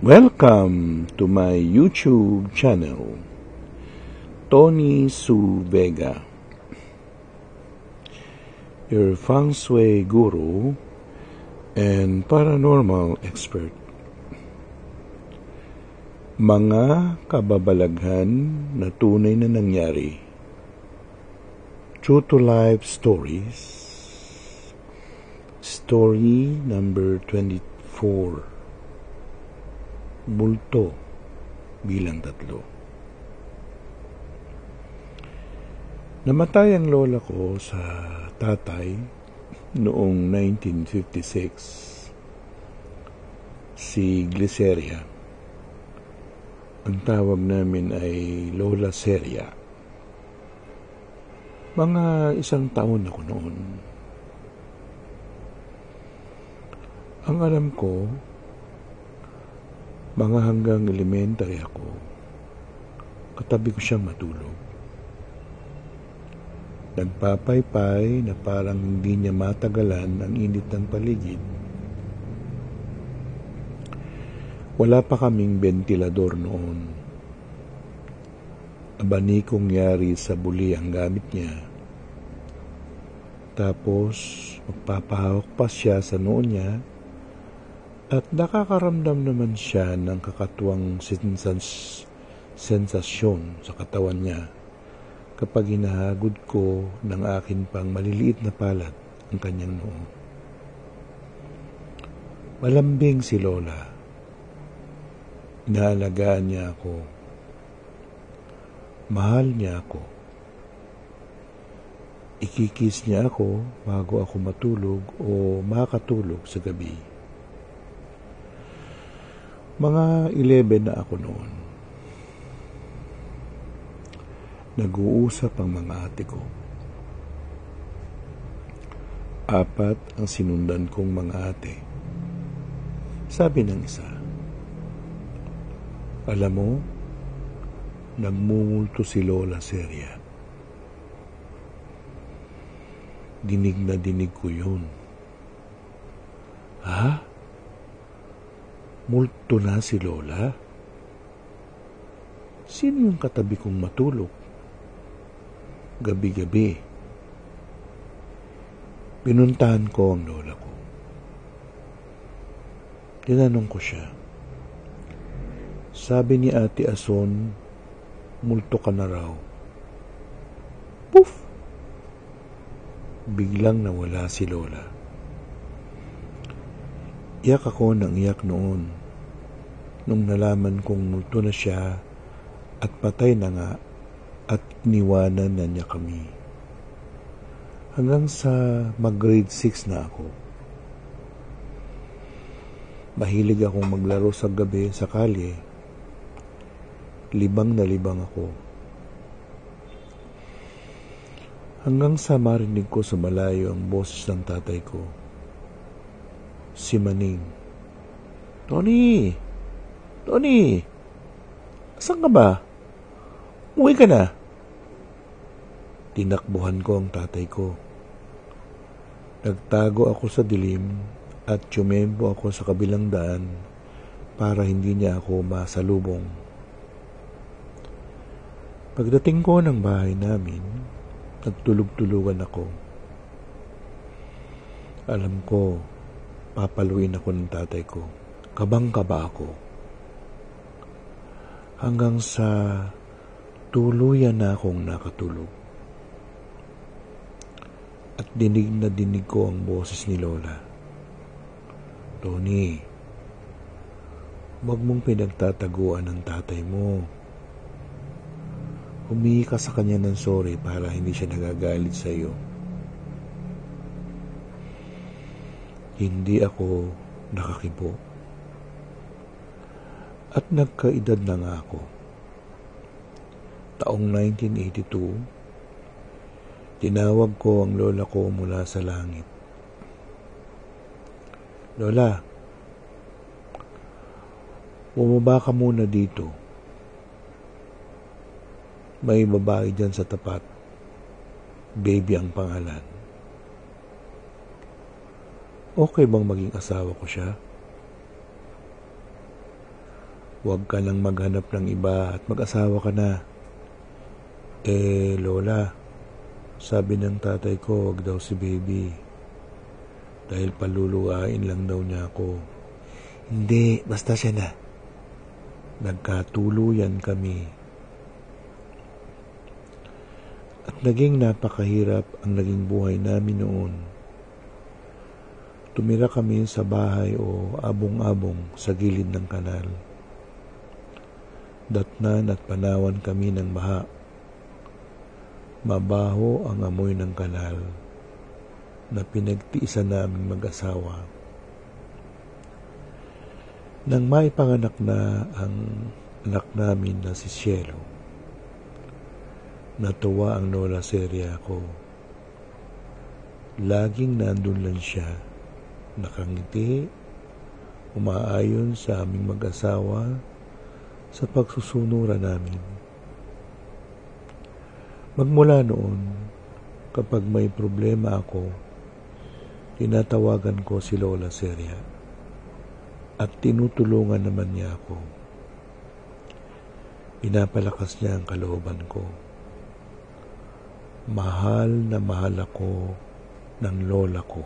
Welcome to my YouTube channel, Tony Su Vega, your feng shui guru and paranormal expert. Mga kababalaghan na tunay na nangyari. True to life stories. Story number 24. Multo bilang 3. Namatay ang lola ko sa tatay noong 1956. Si Gliceria. Ang tawag namin ay Lola Seria. Mga 1 taon ako noon. Ang alam ko, mga hanggang elementary ako, katabi ko siyang matulog. Nagpapaypay na parang hindi niya matagalan ang init ng paligid. Wala pa kaming bentilador noon. Abanikong yari sa buli ang gamit niya. Tapos, magpapahawak pa siya sa noo niya. At nakakaramdam naman siya ng kakatuwang sensasyon sa katawan niya kapag hinahagod ko ng akin pang maliliit na palad ang kanyang noo. Malambing si Lola. Inaalagaan niya ako. Mahal niya ako. Ikikis niya ako bago ako matulog o makatulog sa gabi. Mga 11 na ako noon. Nag-uusap ang mga ate ko. 4 ang sinundan kong mga ate. Sabi ng isa, alam mo, nagmumulto si Lola Seria. Dinig na dinig ko yun. Ha? Multo na si Lola? Sino yung katabi kong matulog? Gabi-gabi. Pinuntahan ko ang lola ko. Tinanong ko siya. Sabi ni Ate Ason, multo ka na raw. Poof! Biglang nawala si Lola. Iyak ako ng iyak noon. Nung nalaman kong multo na siya at patay na nga at niwanan na niya kami. Hanggang sa mag-grade 6 na ako. Mahilig akong maglaro sa gabi sa kalye. Libang na libang ako. Hanggang sa marinig ko sa malayo ang boses ng tatay ko. Si Maning. Tony! Tony! Asan ka ba? Uwi ka na. Tinakbuhan ko ang tatay ko. Nagtago ako sa dilim at tsumempo ako sa kabilang daan para hindi niya ako masalubong. Pagdating ko ng bahay namin, nagtulog-tulugan ako. Alam ko, papaluin ako ng tatay ko. Kabang-kaba ako. Hanggang sa tuluyan na akong nakatulog. At dinig na dinig ko ang boses ni Lola. Tony, huwag mong pinagtataguan ang tatay mo. Humingi ka sa kanya ng sorry para hindi siya nagagalit sa iyo. Hindi ako nakakibo. At nagkaedad na nga ako. Taong 1982, tinawag ko ang lola ko mula sa langit. Lola, bumaba ka muna dito. May babae dyan sa tapat. Baby ang pangalan. Okay bang maging asawa ko siya? Huwag ka lang maghanap ng iba at mag-asawa ka na. Lola, sabi ng tatay ko, wag daw si baby. Dahil paluluhain lang daw niya ako. Hindi, basta siya na. Nagkatuluyan kami. At naging napakahirap ang naging buhay namin noon. Tumira kami sa bahay o abong-abong sa gilid ng kanal. Datnan at panawan kami ng baha. Mabaho ang amoy ng kanal na pinagtiisan naming mag-asawa. Nang maipanganak na ang anak namin na si Cielo, natuwa ang Lola Seria ko. Laging nandun lang siya, nakangiti, umaayon sa aming mag-asawa sa pagsusunuran namin. Magmula noon, kapag may problema ako, tinatawagan ko si Lola Seria at tinutulungan naman niya ako. Pinapalakas niya ang kalooban ko. Mahal na mahal ako ng lola ko.